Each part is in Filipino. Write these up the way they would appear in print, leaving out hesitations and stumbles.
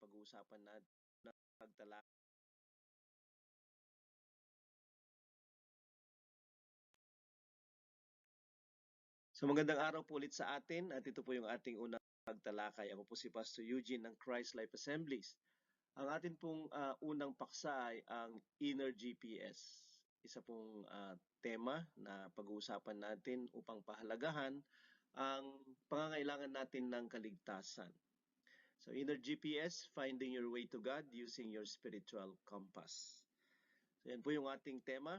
pag-uusapan natin ng pagtala. So magandang araw po ulit sa atin at ito po yung ating unang pagtalakay. Ako po si Pastor Eugene ng Christ Life Assemblies. Ang atin pong unang paksa ay ang Inner GPS. Isa pong tema na pag-uusapan natin upang pahalagahan ang pangangailangan natin ng kaligtasan. So Inner GPS, finding your way to God using your spiritual compass. So yan po yung ating tema.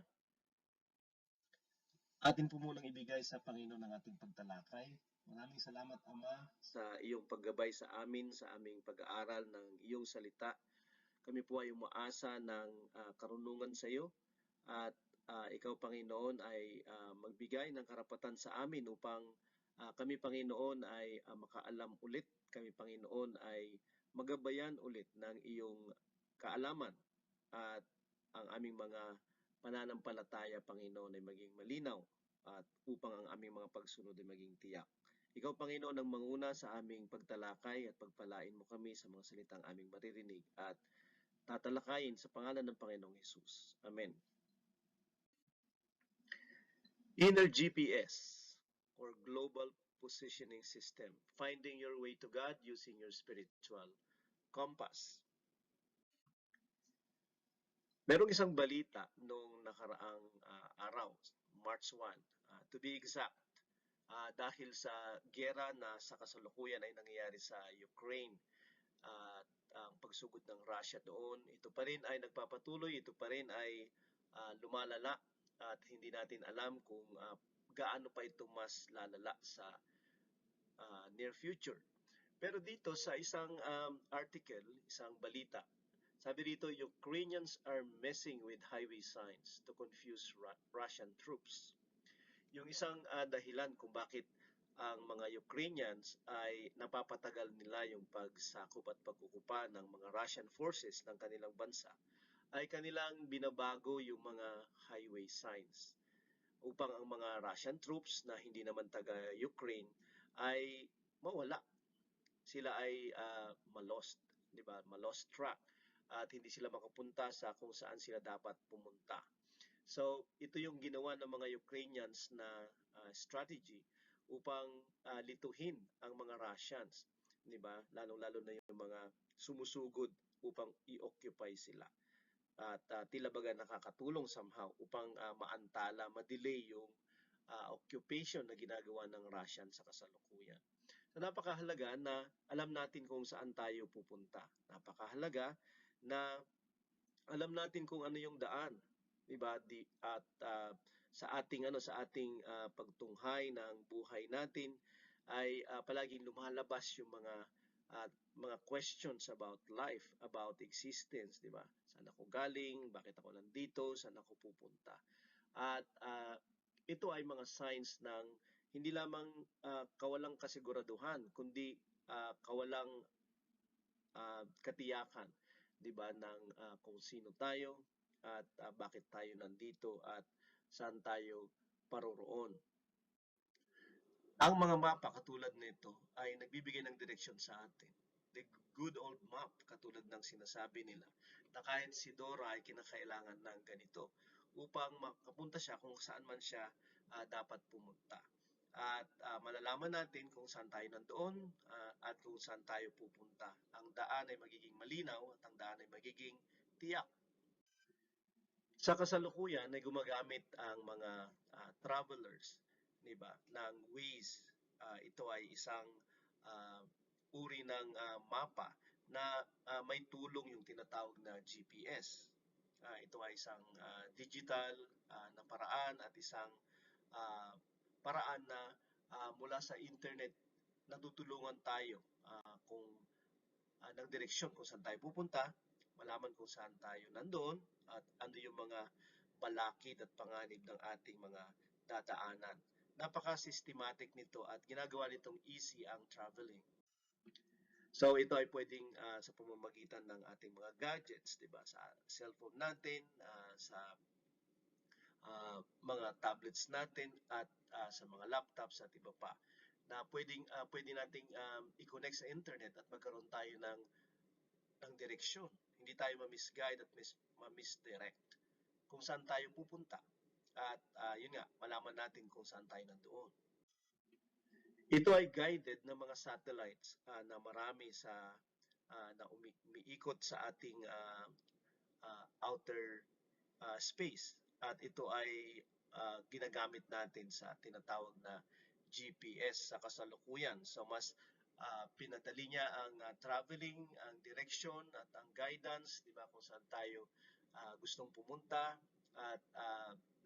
Atin po munang ibigay sa Panginoon ang ating pagtalakay. Maraming salamat, Ama, sa iyong paggabay sa amin, sa aming pag-aaral ng iyong salita. Kami po ay umaasa ng karunungan sa iyo at ikaw, Panginoon, ay magbigay ng karapatan sa amin upang kami, Panginoon, ay makaalam ulit. Kami, Panginoon, ay magabayan ulit ng iyong kaalaman at ang aming mga pananampalataya, Panginoon, ay maging malinaw at upang ang aming mga pagsunod ay maging tiyak. Ikaw, Panginoon, ang manguna sa aming pagtalakay at pagpalain mo kami sa mga salitang aming maririnig at tatalakayin sa pangalan ng Panginoong Hesus. Amen. Inner GPS or Global Positioning System. Finding your way to God using your spiritual compass. Merong isang balita nung nakaraang araw, March 1, to be exact, dahil sa giyera na sa kasalukuyan ay nangyayari sa Ukraine at ang pagsugod ng Russia doon, ito pa rin ay nagpapatuloy, ito pa rin ay lumalala at hindi natin alam kung gaano pa ito mas lalala sa near future. Pero dito sa isang article, isang balita, sabi dito, Ukrainians are messing with highway signs to confuse Russian troops. Yung isang dahilan kung bakit ang mga Ukrainians ay napapatagal nila yung pagsakop at pagkukupa ng mga Russian forces ng kanilang bansa ay kanilang binabago yung mga highway signs upang ang mga Russian troops na hindi naman taga-Ukraine ay mawala. Sila ay malost, di ba? Malost track at hindi sila makapunta sa kung saan sila dapat pumunta. So, ito yung ginawa ng mga Ukrainians na strategy upang lituhin ang mga Russians, 'di ba? Lalong-lalo na yung mga sumusugod upang i-occupy sila. At tila baga nakakatulong somehow upang maantala, ma-delay yung occupation na ginagawa ng Russian sa kasalukuyan. So napakahalaga na alam natin kung saan tayo pupunta. Napakahalaga na alam natin kung ano yung daan, 'di ba? At sa ating pagtunghay ng buhay natin ay palaging lumalabas yung mga questions about life, about existence, 'di ba? Saan ako galing? Bakit ako nandito? Saan ako pupunta? At ito ay mga signs ng hindi lamang kawalang kasiguraduhan, kundi kawalang katiyakan, 'di ba, ng kung sino tayo at bakit tayo nandito at saan tayo paroroon. Ang mga mapa katulad nito ay nagbibigay ng direksyon sa atin. The good old map, katulad ng sinasabi nila, na kahit si Dora ay kinakailangan ng ganito upang makapunta siya kung saan man siya dapat pumunta. At malalaman natin kung saan tayo nandoon at kung saan tayo pupunta. Ang daan ay magiging malinaw at ang daan ay magiging tiyak. Sa kasalukuyan ay gumagamit ang mga travelers, 'di ba, ng Waze. Ito ay isang uri ng mapa na may tulong yung tinatawag na GPS. Ito ay isang digital na paraan at isang paraan na mula sa internet natutulungan tayo kung ng direksyon kung saan tayo pupunta, malaman kung saan tayo nandoon at ano yung mga balakid at panganib ng ating mga dadaanan. Napaka-systematic nito at ginagawa nitong easy ang traveling. So ito ay pwedeng sa pamamagitan ng ating mga gadgets, 'di ba? Sa cellphone natin, sa mga tablets natin at sa mga laptops at iba pa na pwede nating i-connect sa internet at magkaroon tayo ng ng direksyon. Hindi tayo ma-misguide at ma-misdirect kung saan tayo pupunta. At yun nga, malaman natin kung saan tayo nandoon. Ito ay guided ng mga satellites na marami na umiikot sa ating outer space. At ito ay ginagamit natin sa tinatawag na GPS sa kasalukuyan. So mas pinadali niya ang traveling, ang direction at ang guidance, di ba, kung saan tayo gustong pumunta, at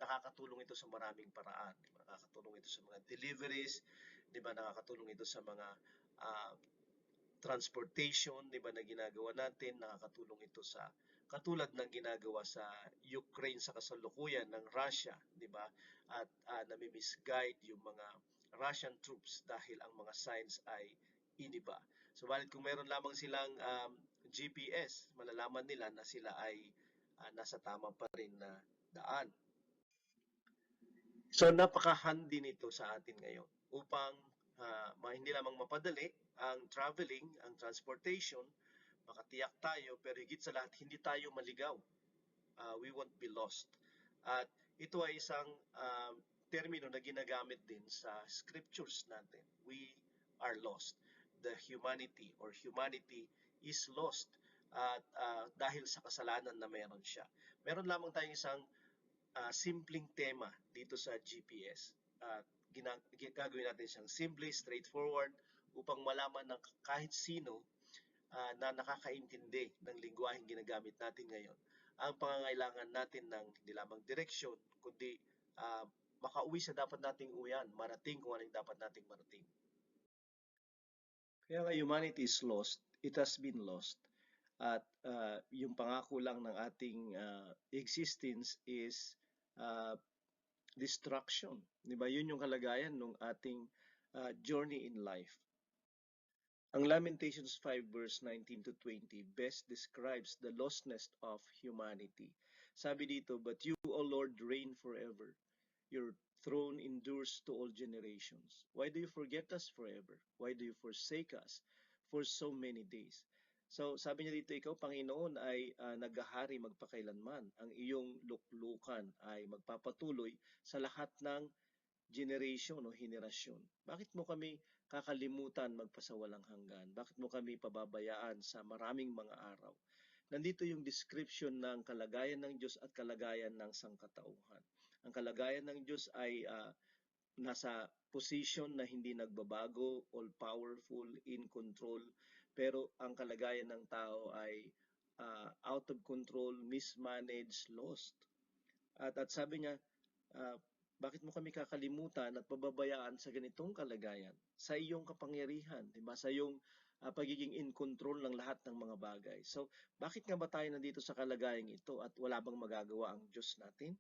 nakakatulong ito sa maraming paraan. Diba? Nakakatulong ito sa mga deliveries, di ba, nakakatulong ito sa mga uh, transportation, di ba, na ginagawa natin, nakakatulong ito sa katulad ng ginagawa sa Ukraine sa kasalukuyan ng Russia, di ba? At nami-misguide yung mga Russian troops dahil ang mga signs ay iniba. Subalit kung meron lamang silang GPS, malalaman nila na sila ay nasa tama pa rin na daan. So napaka-handy nito sa atin ngayon upang hindi lamang mapadali ang traveling, ang transportation, makatiyak tayo, pero higit sa lahat, hindi tayo maligaw. We won't be lost. At ito ay isang termino na ginagamit din sa scriptures natin. We are lost. The humanity or humanity is lost. At dahil sa kasalanan na meron siya. Meron lamang tayong isang simpleng tema dito sa GPS. Gagawin natin siyang simple, straightforward, upang malaman ng kahit sino na nakakaintindi ng lingwaheng ginagamit natin ngayon ang pangangailangan natin ng hindi lamang direksyon, kundi makauwi sa dapat nating uwian, marating kung anong dapat nating marating. Kaya nga humanity is lost, it has been lost. At yung pangako lang ng ating existence is destruction. Di ba? Yun yung kalagayan ng ating journey in life. Ang Lamentations 5 verse 19 to 20 best describes the lostness of humanity. Sabi dito, "But you, O Lord, reign forever. Your throne endures to all generations. Why do you forget us forever? Why do you forsake us for so many days?" So sabi niya dito, ikaw Panginoon ay naghahari magpakailanman. Ang iyong luklukan ay magpapatuloy sa lahat ng generation o henerasyon. Bakit mo kami kakalimutan magpasawalang hanggan? Bakit mo kami pababayaan sa maraming mga araw? Nandito yung description ng kalagayan ng Diyos at kalagayan ng sangkatauhan. Ang kalagayan ng Diyos ay nasa position na hindi nagbabago, all-powerful, in control. Pero ang kalagayan ng tao ay out of control, mismanaged, lost. At sabi niya, bakit mo kami kakalimutan at pababayaan sa ganitong kalagayan? Sa iyong kapangyarihan, di ba? Sa iyong pagiging in control ng lahat ng mga bagay. So, bakit nga ba tayo nandito sa kalagayang ito at wala bang magagawa ang Diyos natin?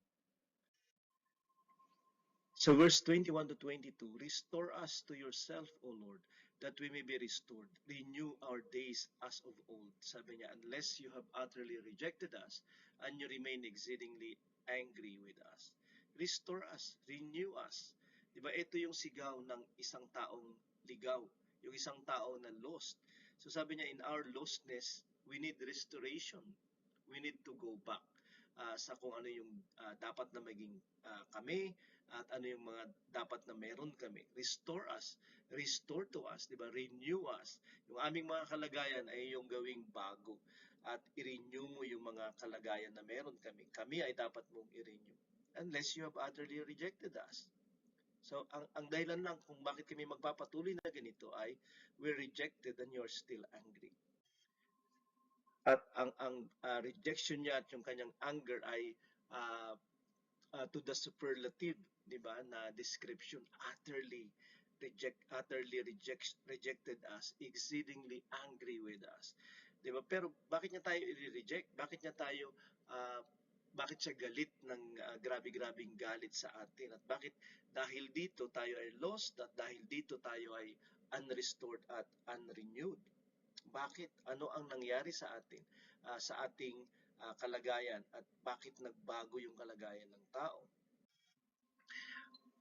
So verse 21 to 22, "Restore us to yourself, O Lord, that we may be restored. Renew our days as of old." Sabi niya, "Unless you have utterly rejected us and you remain exceedingly angry with us." Restore us, renew us. Diba, ito yung sigaw ng isang taong ligaw, yung isang tao na lost. So sabi niya, in our lostness, we need restoration. We need to go back sa kung ano yung dapat na maging kami at ano yung mga dapat na meron kami. Restore us. Restore to us. Diba? Renew us. Yung aming mga kalagayan ay yung gawing bago. At i-renew mo yung mga kalagayan na meron kami. Kami ay dapat mong i-renew unless you have utterly rejected us. So, ang dahilan lang kung bakit kami magpapatuloy na ganito ay we're rejected and you're still angry. At ang rejection niya at yung kanyang anger ay to the superlative, di ba, na description, rejected us, exceedingly angry with us. Di ba? Pero bakit niya tayo i-reject? Bakit siya galit ng grabe-grabing galit sa atin? At bakit dahil dito tayo ay lost at dahil dito tayo ay unrestored at unrenewed? Bakit? Ano ang nangyari sa atin, sa ating kalagayan at bakit nagbago yung kalagayan ng tao?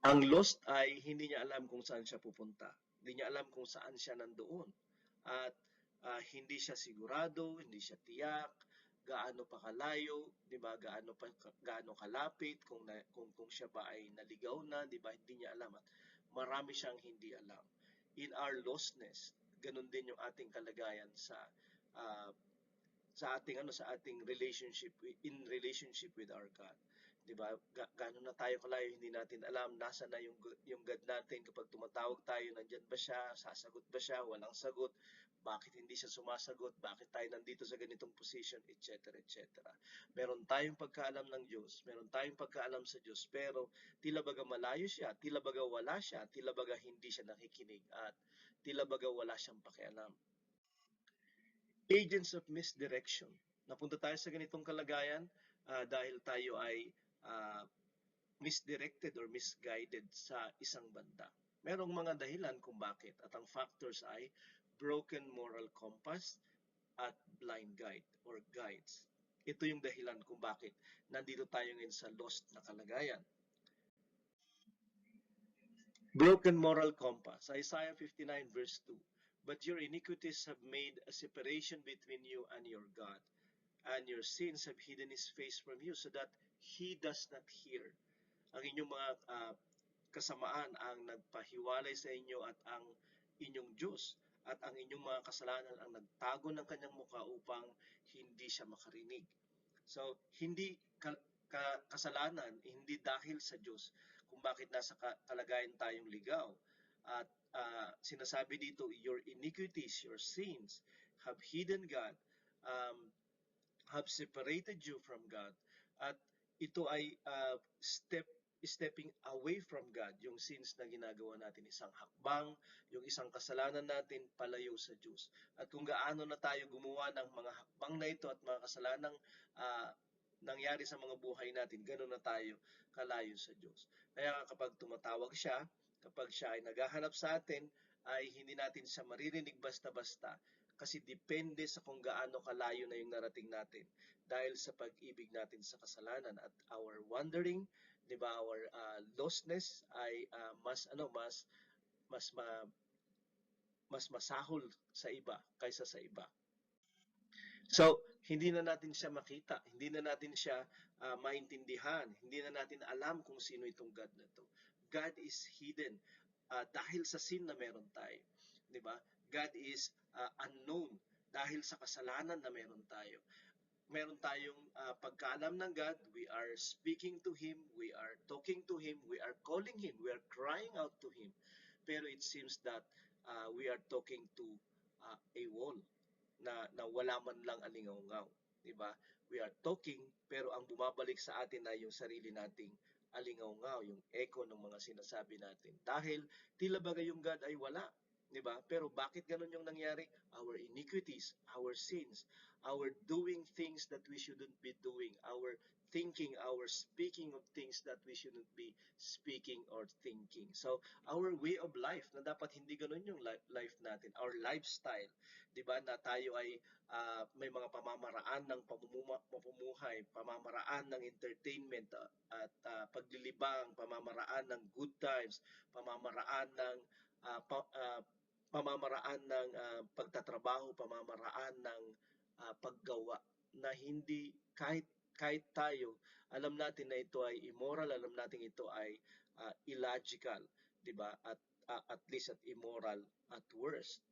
Ang lost ay hindi niya alam kung saan siya pupunta. Hindi niya alam kung saan siya nandoon. At hindi siya sigurado, hindi siya tiyak, gaano pa kalayo, 'di ba? Gaano kalapit kung siya ba ay naligaw na, 'di ba? Hindi niya alam at marami siyang hindi alam. In our lostness, ganun din yung ating kalagayan uh, sa ating in relationship with our God. 'Di ba? Gaano na tayo kalayo hindi natin alam nasa na yung God natin kapag tumatawag tayo, nandiyan ba siya, sasagot ba siya, walang sagot, bakit hindi siya sumasagot, bakit tayo nandito sa ganitong position, etc. etc. Meron tayong pagkaalam ng Diyos, meron tayong pagkaalam sa Diyos, pero tila baga malayo siya, tila baga wala siya, tila baga hindi siya nakikinig at tila baga wala siyang pakialam. Agents of misdirection. Napunta tayo sa ganitong kalagayan dahil tayo ay misdirected or misguided sa isang banda. Merong mga dahilan kung bakit at ang factors ay broken moral compass at blind guide or guides. Ito yung dahilan kung bakit nandito tayo ngayon sa lost na kalagayan. Broken moral compass, Isaiah 59 verse 2. But your iniquities have made a separation between you and your God, and your sins have hidden his face from you so that he does not hear. Ang inyong mga kasamaan ang nagpahiwalay sa inyo at ang inyong Diyos at ang inyong mga kasalanan ang nagtago ng kanyang mukha upang hindi siya makarinig. So, hindi kasalanan, hindi dahil sa Diyos kung bakit nasa kalagayan tayong ligaw. At sinasabi dito, your iniquities, your sins have hidden God, have separated you from God. At ito ay stepping away from God, yung sins na ginagawa natin, isang hakbang, yung isang kasalanan natin palayo sa Diyos. At kung gaano na tayo gumawa ng mga hakbang na ito at mga kasalanang nangyari sa mga buhay natin, gano'n na tayo kalayo sa Diyos. Kaya kapag tumatawag siya, kapag siya ay naghahanap sa atin, ay hindi natin siya maririnig basta-basta kasi depende sa kung gaano kalayo na yung narating natin dahil sa pag-ibig natin sa kasalanan at our wandering, 'di ba, our lostness ay mas mas masahol sa iba kaysa sa iba. So, hindi na natin siya makita, hindi na natin siya maintindihan, hindi na natin alam kung sino itong God na to. God is hidden dahil sa sin na meron tayo, 'di ba? God is unknown dahil sa kasalanan na meron tayo. Meron tayong pagkaalam ng God, we are speaking to Him, we are talking to Him, we are calling Him, we are crying out to Him. Pero it seems that we are talking to a wall na wala man lang alingaw-ngaw, 'di ba? We are talking pero ang bumabalik sa atin ay yung sarili nating alingaw-ngaw, yung echo ng mga sinasabi natin. Dahil tila bagay yung God ay wala, 'di ba? Pero bakit ganun yung nangyari? Our iniquities, our sins, our doing things that we shouldn't be doing, our thinking, our speaking of things that we shouldn't be speaking or thinking. So, our way of life na dapat hindi ganun yung life natin, our lifestyle, 'di ba? Na tayo ay may mga pamamaraan ng pamumuhay, pamamaraan ng entertainment at paglilibang, pamamaraan ng good times, pamamaraan ng uh, pa, uh, pamamaraan ng pagtatrabaho, pamamaraan ng paggawa na hindi kahit tayo alam natin na ito ay immoral, alam natin ito ay illogical, 'di ba? At least at immoral at worst.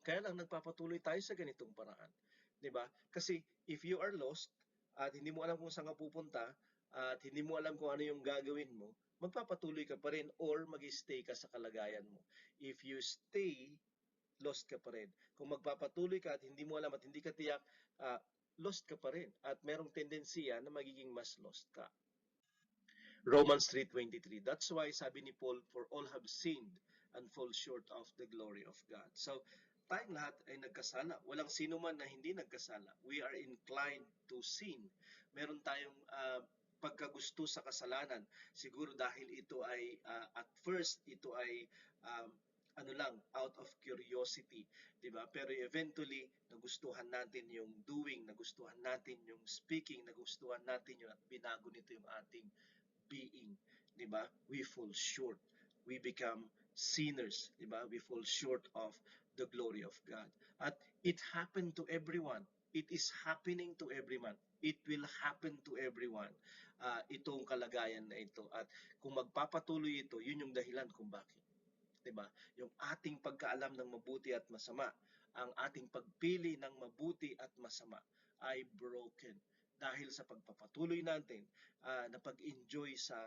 Kaya lang nagpapatuloy tayo sa ganitong paraan, 'di ba? Kasi if you are lost at hindi mo alam kung saan ka pupunta at hindi mo alam kung ano yung gagawin mo, magpapatuloy ka pa rin or mag-stay ka sa kalagayan mo. If you stay, lost ka pa rin. Kung magpapatuloy ka at hindi mo alam at hindi ka tiyak, lost ka pa rin at merong tendensiya na magiging mas lost ka. Romans 3:23. That's why sabi ni Paul, for all have sinned and fall short of the glory of God. So, tayong lahat ay nagkasala. Walang sino man na hindi nagkasala. We are inclined to sin. Meron tayong pagkagusto sa kasalanan. Siguro dahil ito ay, at first, ito ay out of curiosity, 'di ba? Pero eventually nagustuhan natin yung doing, nagustuhan natin yung speaking, nagustuhan natin yung at binago nito yung ating being, 'di ba? We fall short. We become sinners, 'di ba? We fall short of the glory of God. At it happened to everyone. It is happening to everyone. It will happen to everyone. Itong kalagayan na ito. At kung magpapatuloy ito, yun yung dahilan kung bakit. 'Di ba? Yung ating pagkaalam ng mabuti at masama, ang ating pagpili ng mabuti at masama ay broken dahil sa pagpapatuloy natin na pag-enjoy sa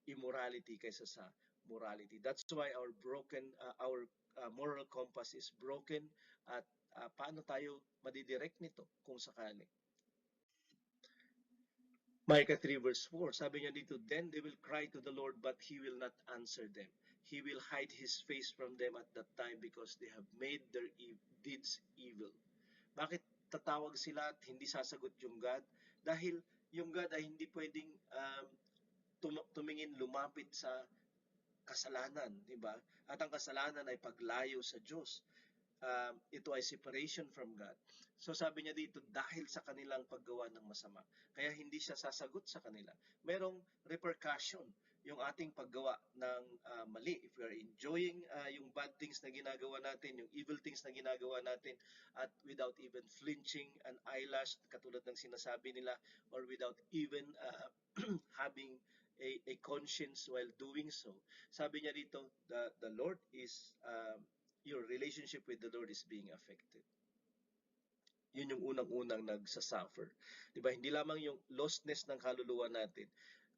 immorality kaysa sa morality. That's why our moral compass is broken at paano tayo madidirect nito kung sakali. Micah 3 verse 4, sabi niya dito, then they will cry to the Lord, but He will not answer them. He will hide His face from them at that time because they have made their deeds evil. Bakit tatawag sila at hindi sasagot yung God? Dahil yung God ay hindi pwedeng tumingin lumapit sa kasalanan, di ba? At ang kasalanan ay paglayo sa Diyos. Ito ay separation from God. So sabi niya dito, dahil sa kanilang paggawa ng masama. Kaya hindi siya sasagot sa kanila. Merong repercussion yung ating paggawa ng mali. If we are enjoying yung bad things na ginagawa natin, yung evil things na ginagawa natin, at without even flinching an eyelash, katulad ng sinasabi nila, or without even having a conscience while doing so. Sabi niya dito, the Lord is your relationship with the Lord is being affected. Yun yung unang-unang nagsasuffer. Diba? Hindi lamang yung lostness ng kaluluwa natin,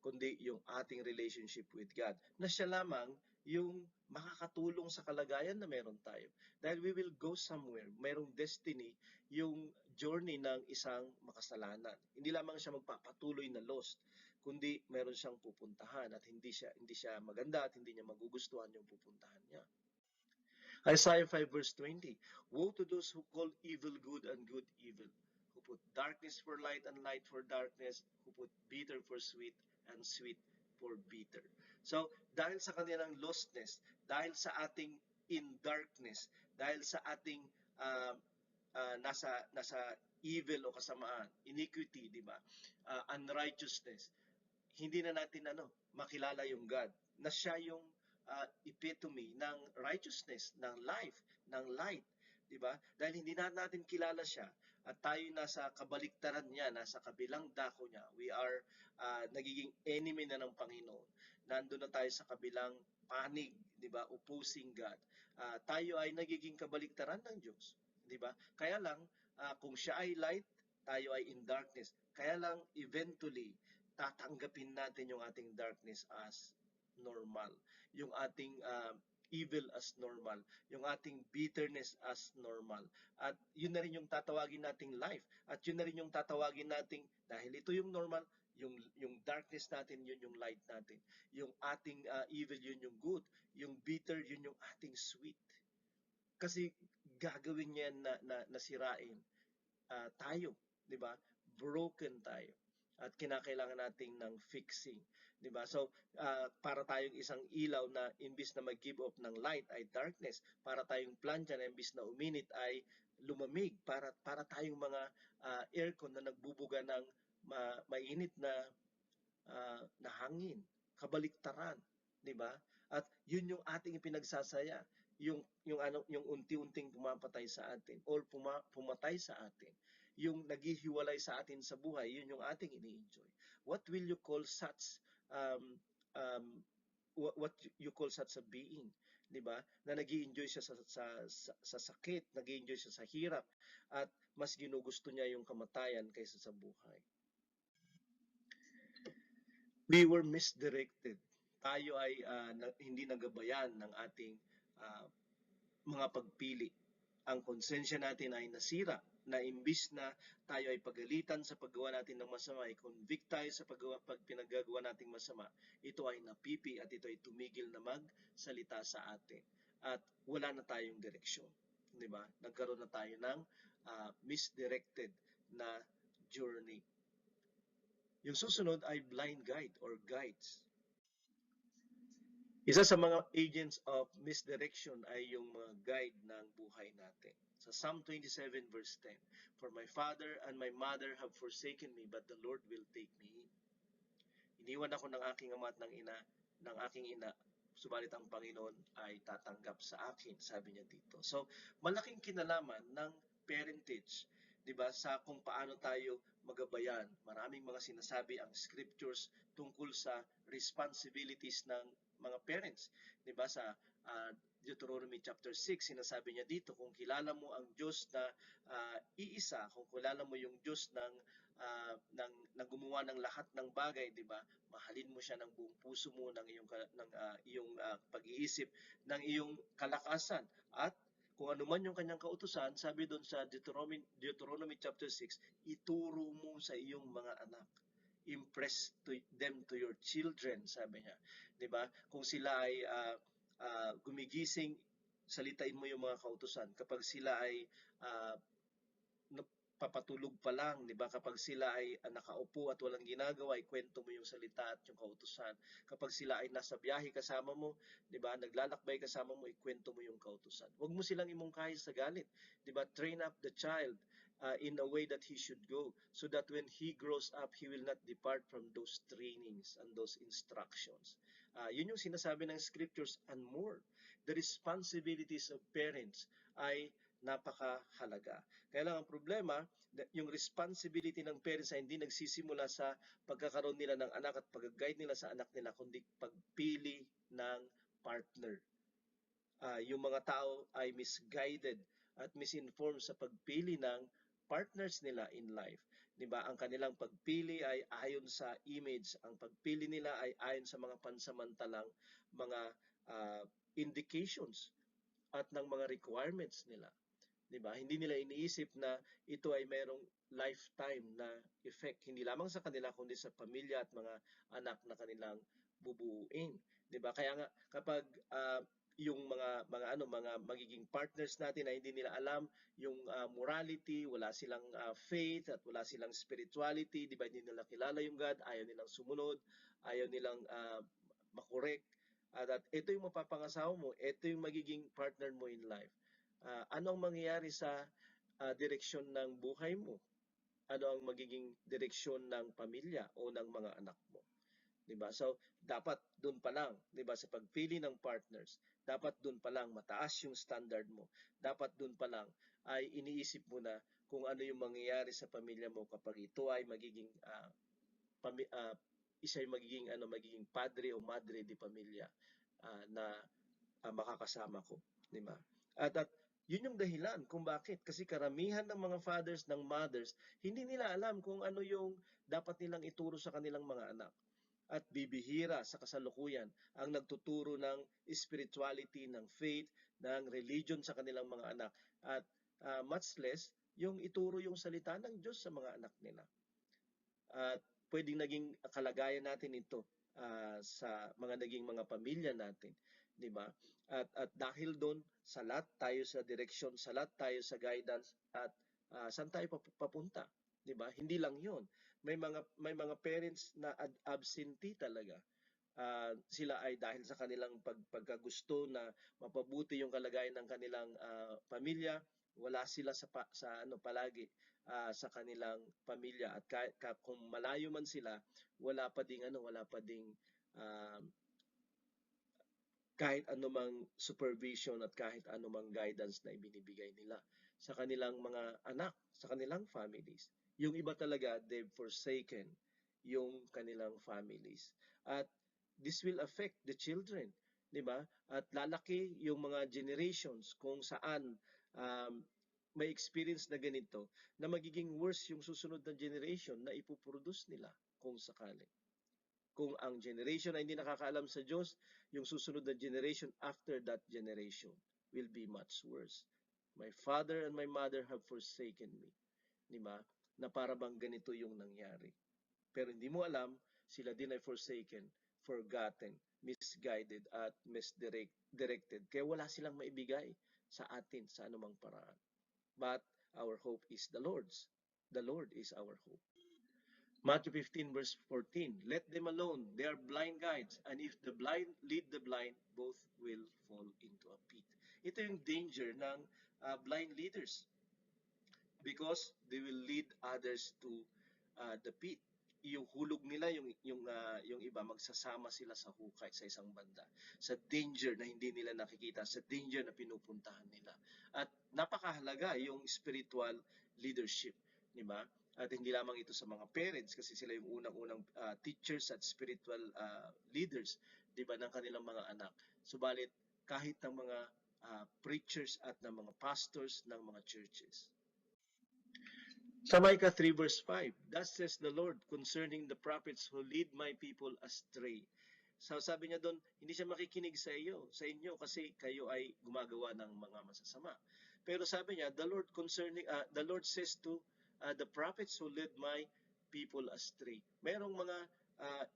kundi yung ating relationship with God. Na siya lamang yung makakatulong sa kalagayan na meron tayo. Dahil we will go somewhere. Mayroong destiny yung journey ng isang makasalanan. Hindi lamang siya magpapatuloy na lost, kundi meron siyang pupuntahan at hindi siya maganda at hindi niya magugustuhan yung pupuntahan niya. Isaiah 5 verse 20, woe to those who call evil good and good evil, who put darkness for light and light for darkness, who put bitter for sweet and sweet for bitter. So, dahil sa kanilang lostness, dahil sa ating in darkness, dahil sa ating nasa evil o kasamaan, iniquity, di ba? Unrighteousness, hindi na natin makilala yung God na siya yung epitome ng righteousness, ng life, ng light, di ba? Dahil hindi na natin kilala siya at tayo nasa kabaliktaran niya, nasa kabilang dako niya. We are nagiging enemy na ng Panginoon. Nandun na tayo sa kabilang panig, di ba? Opposing God. Tayo ay nagiging kabaliktaran ng Diyos, di ba? Kaya lang kung siya ay light, tayo ay in darkness. Kaya lang eventually tatanggapin natin yung ating darkness as normal, yung ating evil as normal, yung ating bitterness as normal. At yun na rin yung tatawagin nating life. At yun na rin yung tatawagin nating, dahil ito yung normal, yung darkness natin, yun yung light natin. Yung ating evil, yun yung good. Yung bitter, yun yung ating sweet. Kasi gagawin niya na nasirain tayo, 'di ba? Broken tayo at kinakailangan nating ng fixing, 'di ba? So, para tayong isang ilaw na imbis na mag-give off ng light ay darkness, para tayong plancha na imbis na uminit ay lumamig, para tayong mga aircon na nagbubuga ng mainit na hangin, kabaliktaran, 'di ba? At 'yun yung ating ipinagsasaya, yung unti-unting pumapatay sa atin or pumatay sa atin, yung naghihiwalay sa atin sa buhay, yun yung ating ini-enjoy. What will you call such um, what you call such a being, 'di ba? Na nag-enjoy siya sa sakit, nag-enjoy siya sa hirap at mas ginugusto niya yung kamatayan kaysa sa buhay. We were misdirected. Tayo ay hindi nagabayan ng ating uh, mga pagpili. Ang konsensya natin ay nasira na imbis na tayo ay pagalitan sa paggawa natin ng masama, ay convict tayo sa pag pinagagawa nating masama, ito ay napipi at ito ay tumigil na magsalita sa atin. At wala na tayong direksyon. Di ba? Nagkaroon na tayo ng misdirected na journey. Yung susunod ay blind guide or guides. Isa sa mga agents of misdirection ay yung mga guide ng buhay natin. Sa Psalm 27 verse 10, for my father and my mother have forsaken me, but the Lord will take me in. Iniwan ako ng aking ama at ng aking ina, subalit ang Panginoon ay tatanggap sa akin, sabi niya dito. So, malaking kinalaman ng parentage, 'di ba, sa kung paano tayo magabayan. Maraming mga sinasabi ang scriptures tungkol sa responsibilities ng mga parents, 'di ba, sa uh, Deuteronomy chapter 6, sinasabi niya dito, kung kilala mo ang Diyos na iisa, kung kilala mo yung Diyos ng gumawa ng lahat ng bagay, 'di ba? Mahalin mo siya ng buong puso mo, ng iyong pag-iisip, ng iyong kalakasan, at kung ano man yung kanyang kautusan, sabi doon sa Deuteronomy chapter 6, ituro mo sa iyong mga anak. Impress them to your children, sabi niya. 'Di ba? Kung sila ay gumigising, salitain mo yung mga kautusan. Kapag sila ay uh, papatulog pa lang, 'di ba? Kapag sila ay nakaupo at walang ginagawa, ikwento mo yung salita at yung kautusan. Kapag sila ay nasa biyahe kasama mo, 'di ba? Naglalakbay kasama mo, ikwento mo yung kautusan. Huwag mo silang imungkahi sa galit, 'di ba? Train up the child in a way that he should go, so that when he grows up, he will not depart from those trainings and those instructions. Yun yung sinasabi ng scriptures and more. The responsibilities of parents ay napakahalaga. Kaya lang ang problema, yung responsibility ng parents ay hindi nagsisimula sa pagkakaroon nila ng anak at pag-guide nila sa anak nila, kundi pagpili ng partner. Yung mga tao ay misguided at misinformed sa pagpili ng partners nila in life. 'Di ba? Ang kanilang pagpili ay ayon sa image, ang pagpili nila ay ayon sa mga pansamantalang mga indications at ng mga requirements nila. 'Di ba? Hindi nila iniisip na ito ay mayroong lifetime na effect, hindi lamang sa kanila kundi sa pamilya at mga anak na kanilang bubuuin. 'Di ba? Kaya nga kapag yung mga magiging partners natin ay hindi nila alam yung morality, wala silang faith at wala silang spirituality, 'di ba? Hindi nila kilala yung God, ayaw nilang sumunod, ayaw nilang makorek. At ito yung mapapangasawa mo, ito yung magiging partner mo in life. Ano ang mangyayari sa direksyon ng buhay mo? Ano ang magiging direksyon ng pamilya o ng mga anak mo? 'Di ba? So, dapat doon pa lang, 'di ba, sa pagpili ng partners, dapat doon pa lang mataas yung standard mo. Dapat doon pa lang ay iniisip mo na kung ano yung mangyayari sa pamilya mo kapag ito ay magiging pami, uh, isa ay magiging padre o madre di pamilya na makakasama ko, 'di ba? At yun yung dahilan kung bakit, kasi karamihan ng mga fathers ng mothers hindi nila alam kung ano yung dapat nilang ituro sa kanilang mga anak. At bibihira sa kasalukuyan ang nagtuturo ng spirituality, ng faith, ng religion sa kanilang mga anak, at much less yung ituro yung salita ng Diyos sa mga anak nila. At pwedeng naging kalagayan natin ito sa mga naging mga pamilya natin, 'di ba? At dahil doon, salat tayo sa direksyon, salat tayo sa guidance, at saan tayo papunta, 'di ba? Hindi lang 'yon. May mga parents na absentee talaga. Sila ay dahil sa kanilang pagkagusto na mapabuti yung kalagayan ng kanilang pamilya, wala sila sa ano palagi sa kanilang pamilya, at kung malayo man sila, wala pa ding uh, kahit anumang supervision at kahit anumang guidance na ibinibigay nila sa kanilang mga anak, sa kanilang families. Yung iba talaga, they've forsaken yung kanilang families. At this will affect the children, di ba? At lalaki yung mga generations kung saan may experience na ganito, na magiging worse yung susunod na generation na ipoproduce nila kung sakali. Kung ang generation ay hindi nakakaalam sa Diyos, yung susunod na generation after that generation will be much worse. My father and my mother have forsaken me. Di ba? Na para bang ganito yung nangyari. Pero hindi mo alam, sila din ay forsaken, forgotten, misguided, at misdirected. Kaya wala silang maibigay sa atin sa anumang paraan. But our hope is the Lord's. The Lord is our hope. Matthew 15 verse 14, let them alone, they are blind guides, and if the blind lead the blind, both will fall into a pit. Ito yung danger ng blind leaders, because they will lead others to the pit. yung hulog nila, yung iba magsasama sila sa hukay sa isang banda, sa danger na hindi nila nakikita, sa danger na pinupuntahan nila. At napakahalaga yung spiritual leadership, di ba? At hindi lamang ito sa mga parents kasi sila yung unang-unang teachers at spiritual leaders, di ba, ng kanilang mga anak. Subalit kahit ng mga preachers at ng mga pastors ng mga churches. Sa Micah 3 verse 5, thus says the Lord concerning the prophets who lead my people astray. So sabi niya doon, hindi siya makikinig sa inyo kasi kayo ay gumagawa ng mga masasama. Pero sabi niya, the Lord says to the prophets who lead my people astray. Merong mga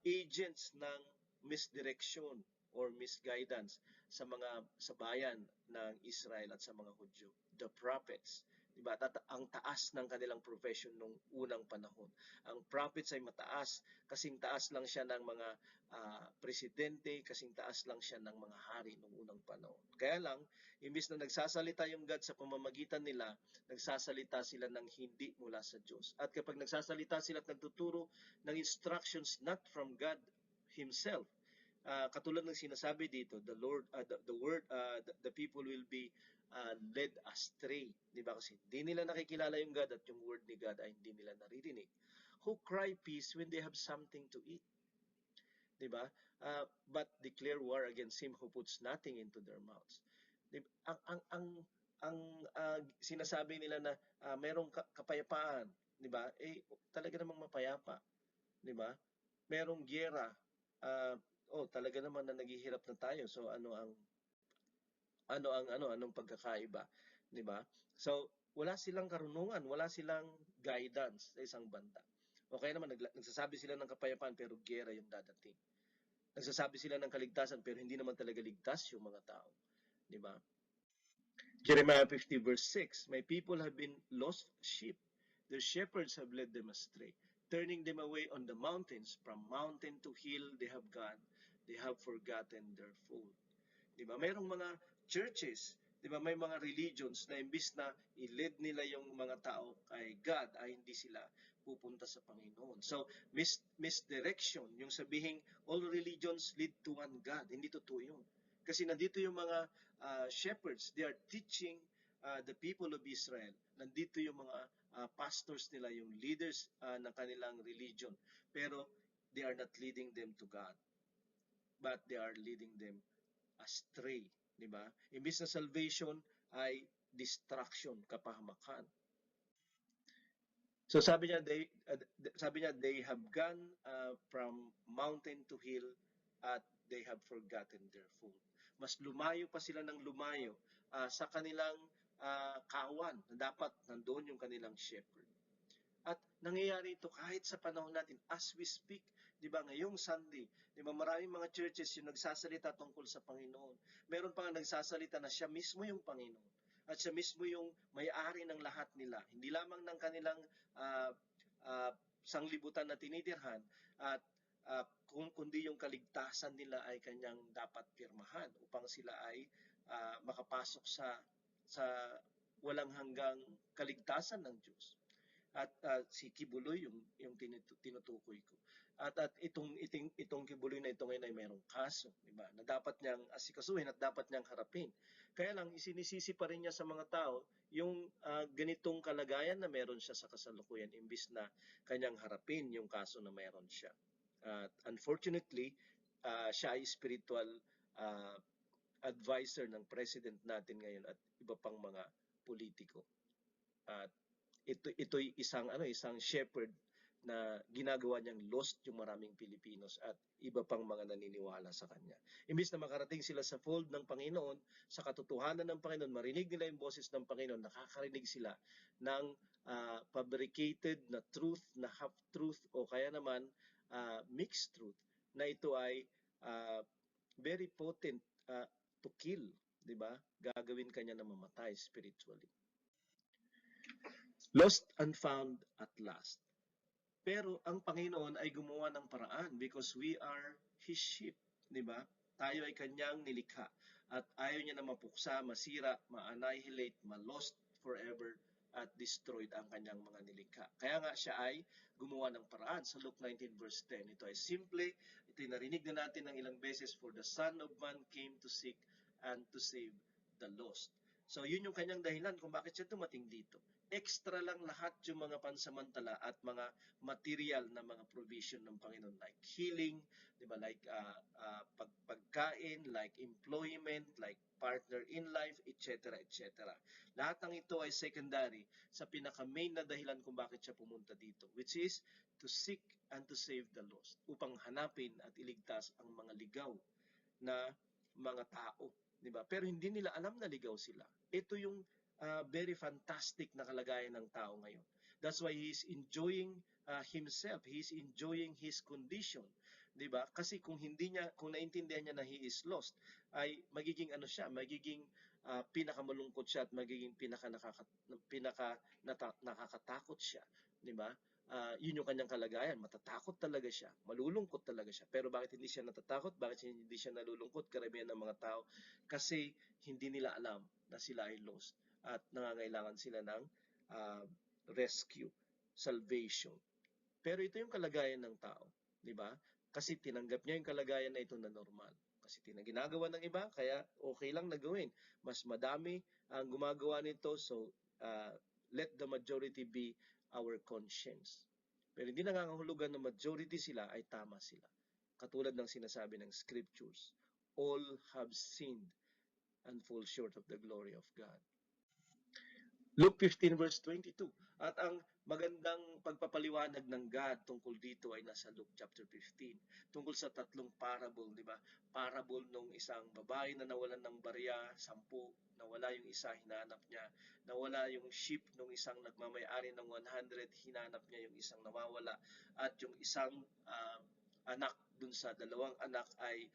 agents ng misdirection or misguidance sa bayan ng Israel at sa mga Hudyo, the prophets. Diba? Ang taas ng kanilang profession nung unang panahon. Ang prophets ay mataas, kasing taas lang siya ng mga presidente, kasing taas lang siya ng mga hari nung unang panahon. Kaya lang, imbis na nagsasalita yung God sa pamamagitan nila, nagsasalita sila ng hindi mula sa Diyos. At kapag nagsasalita sila at nagtuturo ng instructions not from God Himself, katulad ng sinasabi dito, the people will be led astray. Di ba? Kasi hindi nila nakikilala yung God at yung word ni God ay hindi nila naririnig. Who cry peace when they have something to eat. Di ba? But declare war against him who puts nothing into their mouths. Diba? Ang sinasabi nila na merong kapayapaan, di ba? Talaga namang mapayapa, di ba? Merong giyera, talaga naman na naghihirap na tayo. So anong pagkakaiba, di ba? So wala silang karunungan, wala silang guidance sa isang banda. O kaya naman nagsasabi sila ng kapayapaan pero giyera yung dadating. Nagsasabi sila ng kaligtasan pero hindi naman talaga ligtas yung mga tao, di ba? Jeremiah 50 verse 6, my people have been lost sheep. Their shepherds have led them astray. Turning them away on the mountains, from mountain to hill they have gone. They have forgotten their fold. Diba? Mayroong mga churches, diba? May mga religions na imbis na i-lead nila yung mga tao kay God, ay hindi sila pupunta sa Panginoon. So, misdirection, yung sabihing all religions lead to one God. Hindi totoo yun. Kasi nandito yung mga shepherds, they are teaching the people of Israel. Nandito yung mga pastors nila, yung leaders ng kanilang religion. Pero they are not leading them to God, but they are leading them astray, di ba? Imbis na salvation ay distraction, kapahamakan. So sabi niya they have gone from mountain to hill at they have forgotten their fold. Mas lumayo pa sila ng lumayo sa kanilang kawan na dapat nandoon yung kanilang shepherd. At nangyayari ito kahit sa panahon natin as we speak, 'di ba? Ngayong Sunday, 'di ba, maraming mga churches yung nagsasalita tungkol sa Panginoon. Meron pa nga nagsasalita na siya mismo yung Panginoon at siya mismo yung may-ari ng lahat nila. Hindi lamang ng kanilang uh, sanglibutan na tinitirhan at kundi yung kaligtasan nila ay kanyang dapat pirmahan upang sila ay makapasok sa walang hanggang kaligtasan ng Diyos. At si Kibuloy yung tinutukoy ko. At itong Kibuloy na ito ngayon ay mayroong kaso, di ba? Na dapat niyang asikasuhin at dapat niyang harapin. Kaya lang isinisisi pa rin niya sa mga tao yung ganitong kalagayan na meron siya sa kasalukuyan imbis na kanyang harapin yung kaso na meron siya. Unfortunately, siya ay spiritual advisor ng president natin ngayon at iba pang mga politiko. At ito'y isang shepherd na ginagawa niyang lost yung maraming Pilipinos at iba pang mga naniniwala sa kanya. Imbis na makarating sila sa fold ng Panginoon, sa katotohanan ng Panginoon, marinig nila yung boses ng Panginoon, nakakarinig sila ng fabricated na truth, na half-truth o kaya naman mixed truth, na ito ay very potent to kill, di ba? Gagawin kanya na mamatay spiritually. Lost and found at last. Pero ang Panginoon ay gumawa ng paraan because we are His sheep, di ba? Tayo ay kanyang nilikha at ayaw niya na mapuksa, masira, ma-annihilate, ma-lost forever at destroyed ang kanyang mga nilikha. Kaya nga siya ay gumawa ng paraan sa Luke 19 verse 10. Ito ay simple, ito ay narinig na natin ng ilang beses, for the Son of Man came to seek and to save the lost. So yun yung kanyang dahilan kung bakit siya dumating dito. Extra lang lahat yung mga pansamantala at mga material na mga provision ng Panginoon, like healing, di ba, like pagkain, like employment, like partner in life, etc. etc. Lahat ng ito ay secondary sa pinaka-main na dahilan kung bakit siya pumunta dito, which is to seek and to save the lost, upang hanapin at iligtas ang mga ligaw na mga tao, di ba? Pero hindi nila alam na ligaw sila. Ito yung very fantastic na kalagayan ng tao ngayon. That's why he is enjoying himself. He is enjoying his condition, 'di ba? Kasi kung naintindihan niya na he is lost, ay magiging ano siya, magiging pinakamalungkot siya at magiging nakakatakot siya, 'di ba? Yun yung kanyang kalagayan. Matatakot talaga siya. Malulungkot talaga siya. Pero bakit hindi siya natatakot? Bakit hindi siya nalulungkot? Karamihan ng mga tao. Kasi hindi nila alam na sila ay lost at nangangailangan sila ng uh, rescue, salvation. Pero ito yung kalagayan ng tao. Di ba? Kasi tinanggap niya yung kalagayan na ito na normal. Kasi ginagawa ng iba, kaya okay lang na gawin. Mas madami ang gumagawa nito, so let the majority be our conscience. Pero hindi nangangahulugan na majority sila ay tama sila. Katulad ng sinasabi ng scriptures, all have sinned and fall short of the glory of God. Luke 15 verse 22. At ang magandang pagpapaliwanag ng God tungkol dito ay nasa Luke chapter 15. Tungkol sa tatlong parable, di ba? Parable nung isang babae na nawalan ng barya, 10, nawala yung isa, hinanap niya. Nawala yung sheep nung isang nagmamay-ari ng 100, hinanap niya yung isang nawawala. At yung isang anak dun sa dalawang anak ay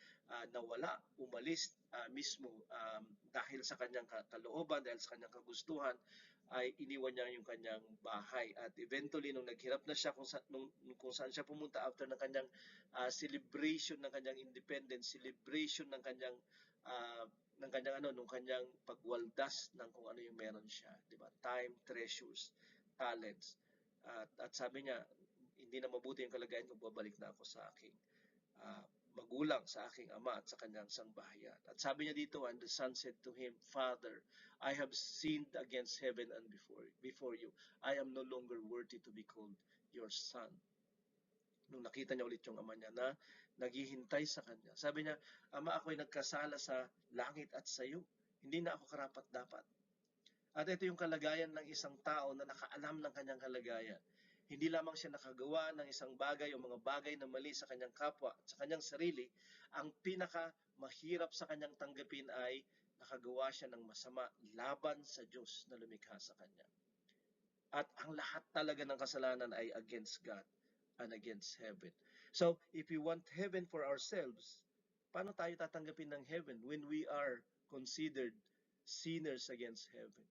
nawala, umalis mismo dahil sa kanyang kalooban, dahil sa kanyang kagustuhan, ay iniwan niya yung kanyang bahay. At eventually, nung naghirap na siya kung saan siya pumunta after ng kanyang celebration ng kanyang independence, celebration ng kanyang nung kanyang pagwaldas ng kung ano yung meron siya, di ba? Time, treasures, talents. At sabi niya, hindi na mabuti yung kalagayan kung babalik na ako sa aking magulang, sa aking ama at sa kanyang sangbahayan. At sabi niya dito, and the son said to him, Father, I have sinned against heaven and before you. I am no longer worthy to be called your son. Nung nakita niya ulit yung ama niya na naghihintay sa kanya, sabi niya, Ama, ako'y nagkasala sa langit at sa iyo. Hindi na ako karapat-dapat. At ito yung kalagayan ng isang tao na nakaalam ng kanyang kalagayan. Hindi lamang siya nakagawa ng isang bagay o mga bagay na mali sa kanyang kapwa at sa kanyang sarili, ang pinaka mahirap sa kanyang tanggapin ay nakagawa siya ng masama laban sa Diyos na lumikha sa kanya. At ang lahat talaga ng kasalanan ay against God and against heaven. So, if we want heaven for ourselves, paano tayo tatanggapin ng heaven when we are considered sinners against heaven?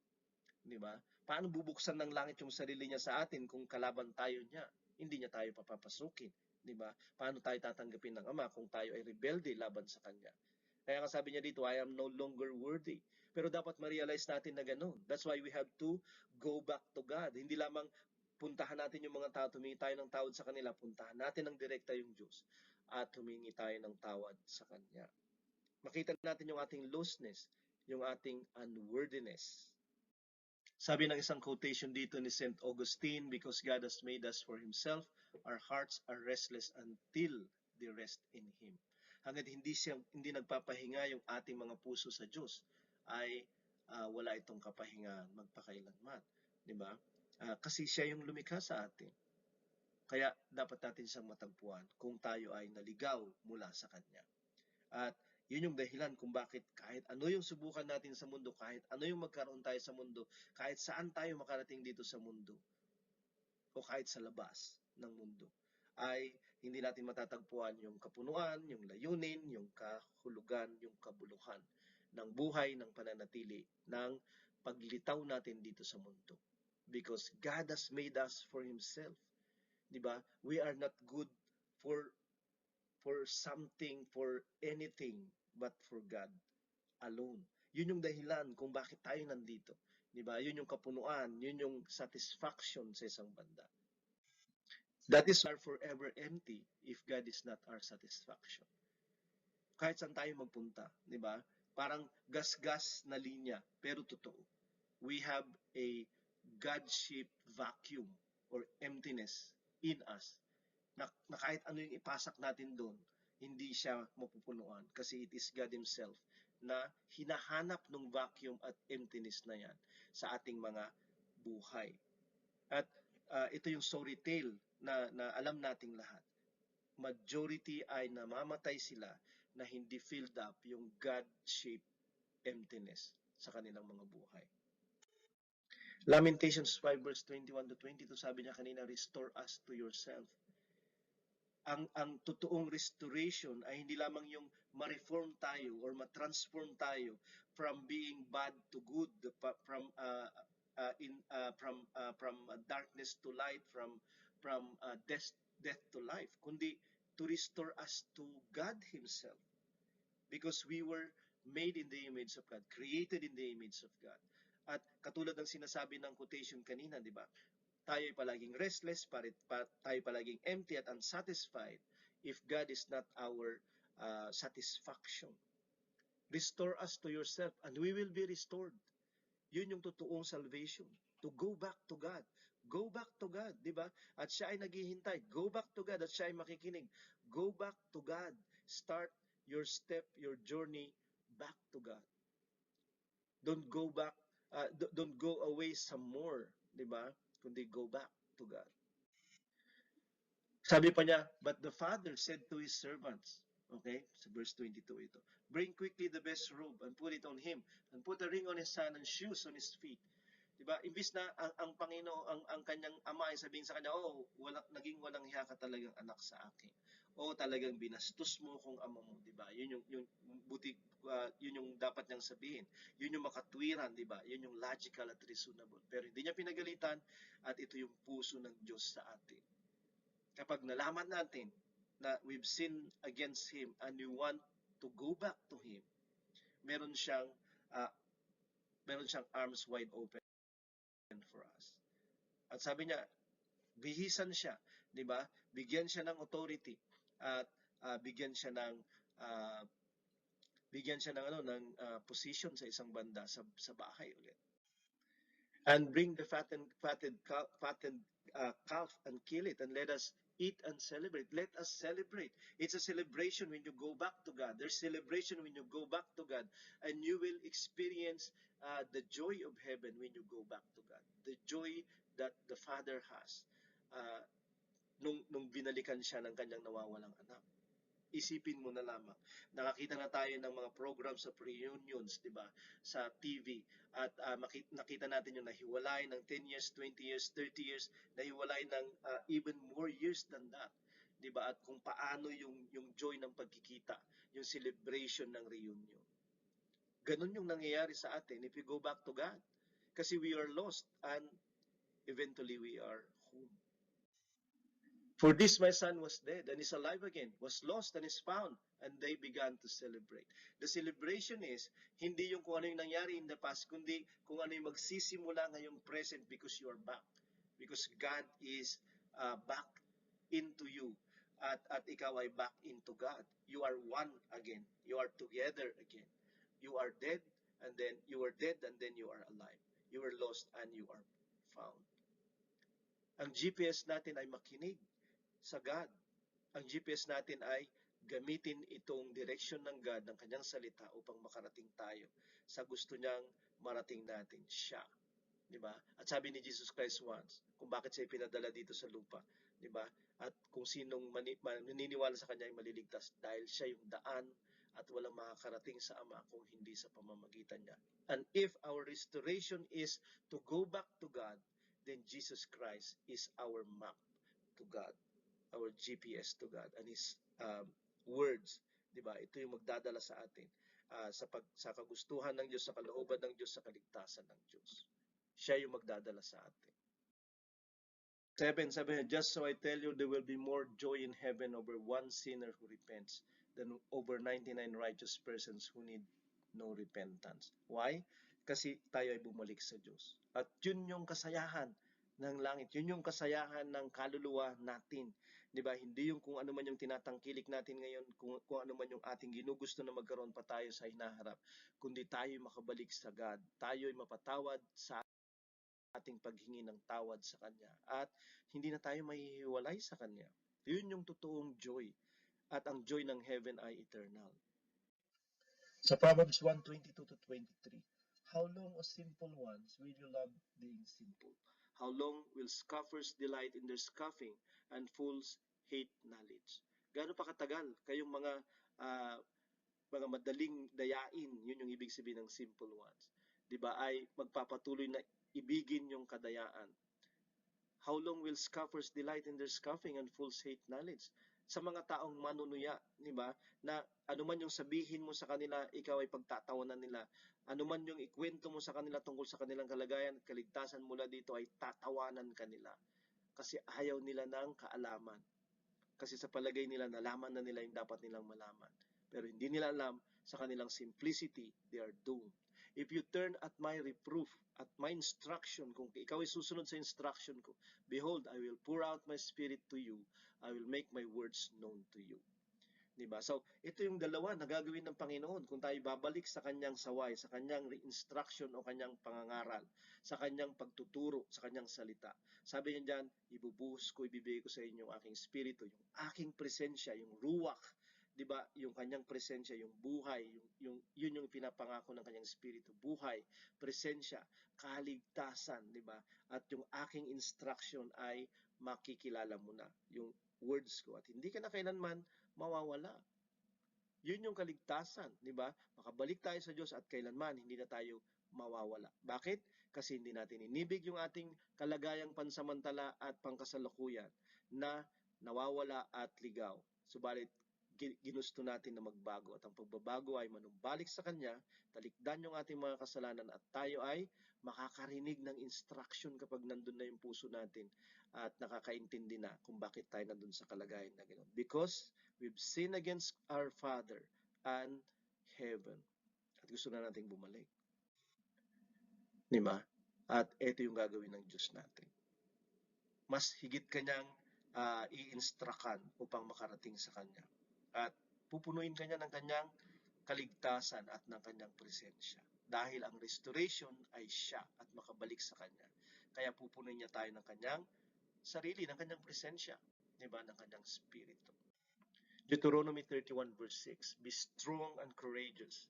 Di ba? Paano bubuksan ng langit yung sarili niya sa atin kung kalaban tayo niya? Hindi niya tayo papapasukin. Di ba? Paano tayo tatanggapin ng Ama kung tayo ay rebelde laban sa Kanya? Kaya nga sabi niya dito, I am no longer worthy. Pero dapat ma-realize natin na gano'n. That's why we have to go back to God. Hindi lamang puntahan natin yung mga tao, humingi tayo ng tawad sa kanila, puntahan natin ng direkta yung Diyos at humingi tayo ng tawad sa Kanya. Makita natin yung ating lostness, yung ating unworthiness. Sabi ng isang quotation dito ni St. Augustine, because God has made us for Himself, our hearts are restless until they rest in Him. Hanggat hindi nagpapahinga yung ating mga puso sa Diyos, ay wala itong kapahingahan magpakailanman. Di ba? Kasi siya yung lumikha sa atin. Kaya dapat natin siyang matagpuan kung tayo ay naligaw mula sa Kanya. At yun yung dahilan kung bakit kahit ano yung subukan natin sa mundo, kahit ano yung magkaroon tayo sa mundo, kahit saan tayo makarating dito sa mundo, o kahit sa labas ng mundo, ay hindi natin matatagpuan yung kapunuan, yung layunin, yung kahulugan, yung kabuluhan ng buhay, ng pananatili, ng paglitaw natin dito sa mundo. Because God has made us for Himself. Diba? We are not good for something, for anything, but for God alone. Yun yung dahilan kung bakit tayo nandito. Di ba? Yun yung kapunuan, yun yung satisfaction sa isang banda. That is our forever empty if God is not our satisfaction. Kahit saan tayo magpunta, di ba? Parang gas-gas na linya, pero totoo. We have a God-shaped vacuum or emptiness in us na kahit ano yung ipasak natin doon, hindi siya mapupunuan kasi it is God Himself na hinahanap ng vacuum at emptiness na yan sa ating mga buhay. At ito yung sorry tale na alam nating lahat. Majority ay namamatay sila na hindi filled up yung God-shaped emptiness sa kanilang mga buhay. Lamentations 5 verse 21 to 22, sabi niya kanina, restore us to yourself. Ang totoong restoration ay hindi lamang yung ma-reform tayo or ma-transform tayo from being bad to good, from darkness to light, from death to life, kundi to restore us to God Himself, because we were made in the image of God, created in the image of God. At katulad ng sinasabi ng quotation kanina, di ba? Tayo ay palaging restless, tayo palaging empty at unsatisfied if God is not our satisfaction. Restore us to yourself and we will be restored. Yun yung totoong salvation. To go back to God. Go back to God, di ba? At siya ay naghihintay. Go back to God at siya ay makikinig. Go back to God. Start your step, your journey back to God. Don't go back, don't go away some more, di ba? Kundi go back to God. Sabi pa niya, but the father said to his servants, okay, sa verse 22 ito, bring quickly the best robe and put it on him, and put a ring on his son and shoes on his feet. Diba? Imbis na ang Panginoon, ang kanyang ama ay sabihin sa kanya, oh, naging walang hiya ka talagang anak sa akin. O talagang binastos mo kung ama mo, di ba? Yun yung buti, yun yung dapat niyang sabihin. Yun yung makatwiran, di ba? Yun yung logical at reasonable. Pero hindi niya pinagalitan at ito yung puso ng Diyos sa atin. Kapag nalaman natin na we've sinned against Him and we want to go back to Him, meron siyang arms wide open for us. At sabi niya, bihisan siya, di ba? Bigyan siya ng authority at bigyan siya ng position sa isang banda sa bahay ulit. And bring the fattened calf and kill it, and let us eat and celebrate. Let us celebrate. It's a celebration when you go back to God. There's celebration when you go back to God, and you will experience the joy of heaven when you go back to God. The joy that the Father has nung binalikan siya ng kanyang nawawalang anak. Isipin mo na lamang. Nakakita na tayo ng mga programs of reunions, di ba, sa TV. At nakita natin yung nahiwalay ng 10 years, 20 years, 30 years, nahiwalay ng even more years than that. Di ba? At kung paano yung joy ng pagkikita, yung celebration ng reunion. Ganun yung nangyayari sa atin if we go back to God. Kasi we are lost and eventually we are home. For this my son was dead and is alive again, was lost and is found, and they began to celebrate. The celebration is, hindi yung kung ano yung nangyari in the past, kundi kung ano yung magsisimula ngayong present because you are back. Because God is back into you. At ikaw ay back into God. You are one again. You are together again. You are dead, and then you are dead, and then you are alive. You were lost, and you are found. Ang GPS natin ay makinig sa God. Ang GPS natin ay gamitin itong direksyon ng God, ng kanyang salita upang makarating tayo sa gusto niyang marating natin siya. Di ba? At sabi ni Jesus Christ once, kung bakit siya pinadala dito sa lupa, di ba? At kung sinong maniniwala sa kanya ay maliligtas dahil siya yung daan at walang makakarating sa Ama kung hindi sa pamamagitan niya. And if our restoration is to go back to God, then Jesus Christ is our map to God, our GPS to God, and His words, di ba? Ito yung magdadala sa atin sa kagustuhan ng Diyos, sa kalooban ng Diyos, sa kaligtasan ng Diyos. Siya yung magdadala sa atin. 7, just so I tell you, there will be more joy in heaven over one sinner who repents than over 99 righteous persons who need no repentance. Why? kasi tayo ay bumalik sa Diyos. At yun yung kasayahan ng langit. Yun yung kasayahan ng kaluluwa natin. 'Di ba? Hindi yung kung ano man yung tinatangkilik natin ngayon, kung ano man yung ating ginugusto na magkaroon pa tayo sa hinaharap, kundi tayo makabalik sa God. Tayo ay mapatawad sa ating paghingi ng tawad sa Kanya. At hindi na tayo mahihiwalay sa Kanya. Yun yung totoong joy. At ang joy ng heaven ay eternal. Sa Proverbs 1:22 to 23, how long, O simple ones, will you love being simple? How long will scoffers delight in their scoffing and fools hate knowledge? Gaano pa katagal kayong mga madaling dayain, yun yung ibig sabihin ng simple ones. 'Di ba? Ay magpapatuloy na ibigin yung kadayaan. How long will scoffers delight in their scoffing and fools hate knowledge? Sa mga taong manunuya, di ba? Na anuman yung sabihin mo sa kanila, ikaw ay pagtatawanan nila. Anuman yung ikwento mo sa kanila tungkol sa kanilang kalagayan at kaligtasan mula dito ay tatawanan kanila. Kasi ayaw nila ng kaalaman. Kasi sa palagay nila, nalaman na nila yung dapat nilang malaman. Pero hindi nila alam, sa kanilang simplicity, they are doomed. If you turn at my reproof, at my instruction, kung ikaw ay susunod sa instruction ko, behold, I will pour out my spirit to you. I will make my words known to you. Diba? So, ito yung dalawa na gagawin ng Panginoon kung tayo babalik sa kanyang saway, sa kanyang instruction o kanyang pangangaral, sa kanyang pagtuturo, sa kanyang salita. Sabi niya dyan, ibubuhos ko, ibibigay ko sa inyo yung aking spirito, yung aking presensya, yung ruwak, di ba? Yung kanyang presensya, yung buhay, yun yung pinapangako ng kanyang spirito, buhay, presensya, kaligtasan, di ba? At yung aking instruction ay makikilala mo na, yung words ko, at hindi ka na kailanman mawawala. Yun yung kaligtasan, di ba? Makabalik tayo sa Diyos at kailanman hindi na tayo mawawala. Bakit? Kasi hindi natin inibig yung ating kalagayang pansamantala at pangkasalukuyan na nawawala at ligaw. Subalit, ginusto natin na magbago at ang pagbabago ay manumbalik sa Kanya, talikdan yung ating mga kasalanan at tayo ay makakarinig ng instruction kapag nandun na yung puso natin at nakakaintindi na kung bakit tayo nandun sa kalagayan na ganoon. Because we've sinned against our Father and heaven. At gusto na nating bumalik. Diba? At ito yung gagawin ng Diyos natin. Mas higit kanyang i-instructan upang makarating sa Kanya. At pupunuin Kanya ng Kanyang kaligtasan at ng Kanyang presensya. Dahil ang restoration ay siya at makabalik sa Kanya. Kaya pupunuin niya tayo ng Kanyang sarili, ng Kanyang presensya. Diba? Ng Kanyang spirito. Deuteronomy 31 verse 6, be strong and courageous,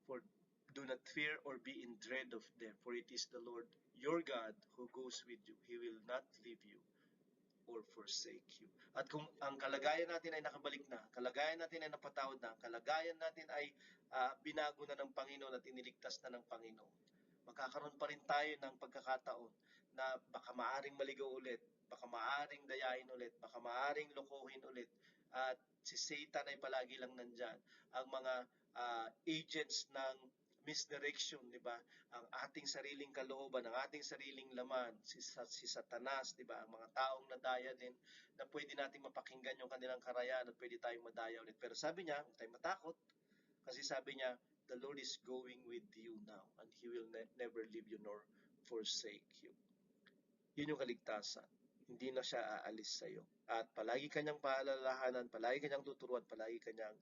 for do not fear or be in dread of them, for it is the Lord your God who goes with you. He will not leave you or forsake you. At kung ang kalagayan natin ay nakabalik na, kalagayan natin ay napatawad na, kalagayan natin ay binago na ng Panginoon at iniligtas na ng Panginoon, magkakaroon pa rin tayo ng pagkakataon na baka maaring maligaw ulit, baka maaring dayain ulit, baka maaring lokohin ulit, at si Satan ay palagi lang nandyan. Ang mga agents ng misdirection, di ba? Ang ating sariling kalooban, ang ating sariling laman, si Satanas, di ba? Ang mga taong nadaya din na pwede nating mapakinggan yung kanilang karayaan at pwede tayong madaya ulit. Pero sabi niya, huwag tayong matakot kasi sabi niya, the Lord is going with you now and He will never leave you nor forsake you. Yun yung kaligtasan. Hindi na siya aalis sa iyo. At palagi kanyang paalalahanan, palagi kanyang tuturuan, palagi kanyang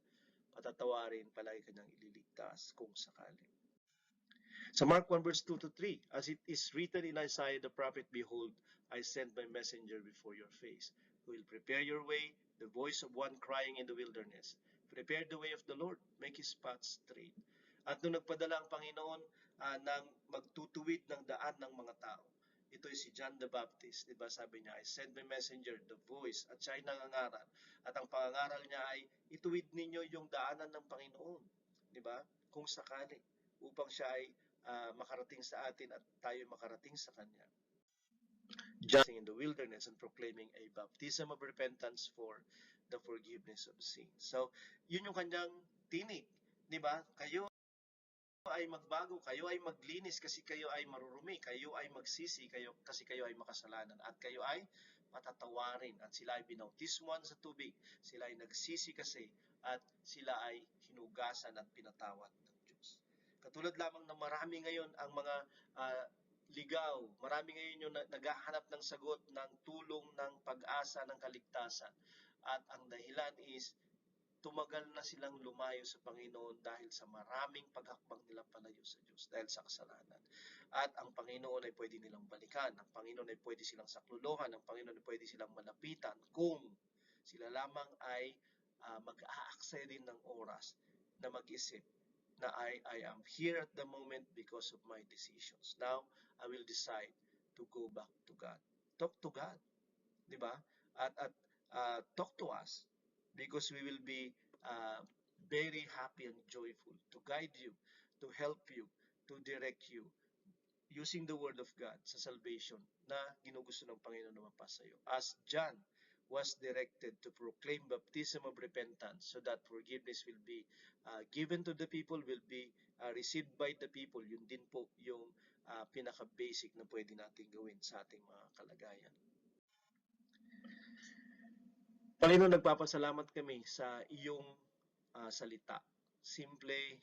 patatawarin, palagi kanyang ililigtas kung sakali. Sa Mark 1 verse 2 to 3, as it is written in Isaiah the prophet, behold, I send my messenger before your face, who will prepare your way, the voice of one crying in the wilderness. Prepare the way of the Lord, make His paths straight. At nung nagpadala ang Panginoon ng magtutuwid ng daan ng mga tao, ito ay si John the Baptist, diba? Sabi niya, I send my messenger, the voice, at siya ay nangangaral. At ang pangangaral niya ay, ituwid ninyo yung daanan ng Panginoon, diba? Kung sakali, upang siya ay makarating sa atin at tayo makarating sa Kanya. Just in the wilderness and proclaiming a baptism of repentance for the forgiveness of sins. So, yun yung kanyang tinig, di ba? Kayo ay magbago, kayo ay maglinis kasi kayo ay marurumi, kayo ay magsisi kayo kasi kayo ay makasalanan at kayo ay patatawarin at sila ay binautismuhan sa tubig, sila ay nagsisi kasi at sila ay hinugasan at pinatawad ng Diyos. Katulad lamang na marami ngayon ang mga ligaw, marami ngayon yung naghahanap ng sagot, ng tulong, ng pag-asa, ng kaligtasan. At ang dahilan is tumagal na silang lumayo sa Panginoon dahil sa maraming paghakbang nilang palayo sa Diyos dahil sa kasalanan. At ang Panginoon ay pwede nilang balikan, ang Panginoon ay pwede silang saklolohan, ang Panginoon ay pwede silang malapitan kung sila lamang ay mag-aaksay din ng oras na mag-isip na I am here at the moment because of my decisions. Now, I will decide to go back to God. Talk to God, di ba? At talk to us because we will be very happy and joyful to guide you, to help you, to direct you using the word of God sa salvation na ginugusto ng Panginoon na mapasa iyo. As John was directed to proclaim baptism of repentance so that forgiveness will be given to the people, will be received by the people. Yun din po yung pinaka-basic na pwede natin gawin sa ating mga kalagayan. Panginoon, nagpapasalamat kami sa iyong salita. Simple,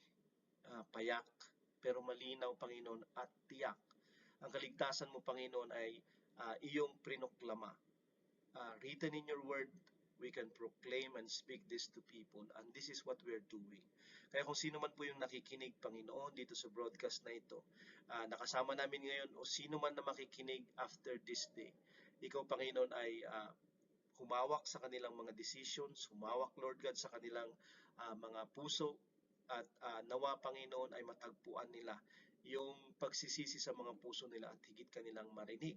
payak, pero malinaw, Panginoon, at tiyak. Ang kaligtasan mo, Panginoon, ay iyong prinoklama. Written in your word, we can proclaim and speak this to people, and this is what we are doing. Kaya kung sino man po yung nakikinig, Panginoon, dito sa broadcast na ito, nakasama namin ngayon, o sino man na makikinig after this day, ikaw, Panginoon, ay humawak sa kanilang mga decisions, humawak, Lord God, sa kanilang mga puso, at nawa, Panginoon, ay matagpuan nila yung pagsisisi sa mga puso nila at higit kanilang marinig.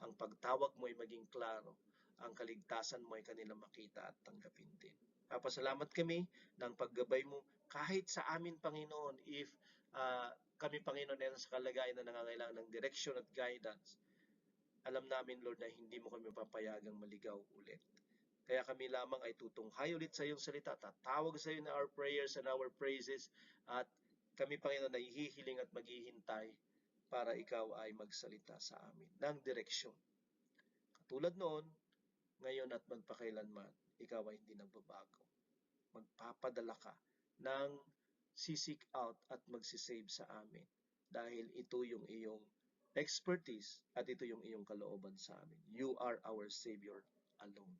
Ang pagtawag mo ay maging klaro, ang kaligtasan mo ay kanilang makita at tanggapin din. Papasalamat kami ng paggabay mo kahit sa amin, Panginoon, if kami, Panginoon, ay sa kalagayan na nangangailangan ng direction at guidance. Alam namin, Lord, na hindi mo kami papayagang maligaw ulit. Kaya kami lamang ay tutunghay ulit sa iyong salita, tatawag sa iyo na our prayers and our praises, at kami, Panginoon, ay hihiling at maghihintay para ikaw ay magsalita sa amin ng direksyon. Katulad noon, ngayon at magpakailanman, ikaw ay hindi nagbabago. Magpapadala ka ng sisik out at magsisave sa amin dahil ito yung iyong expertise at ito yung iyong kalooban sa amin. You are our Savior alone.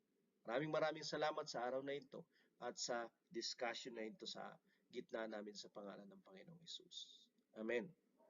Maraming salamat sa araw na ito at sa discussion na ito sa gitna namin sa pangalan ng Panginoong Hesus. Amen.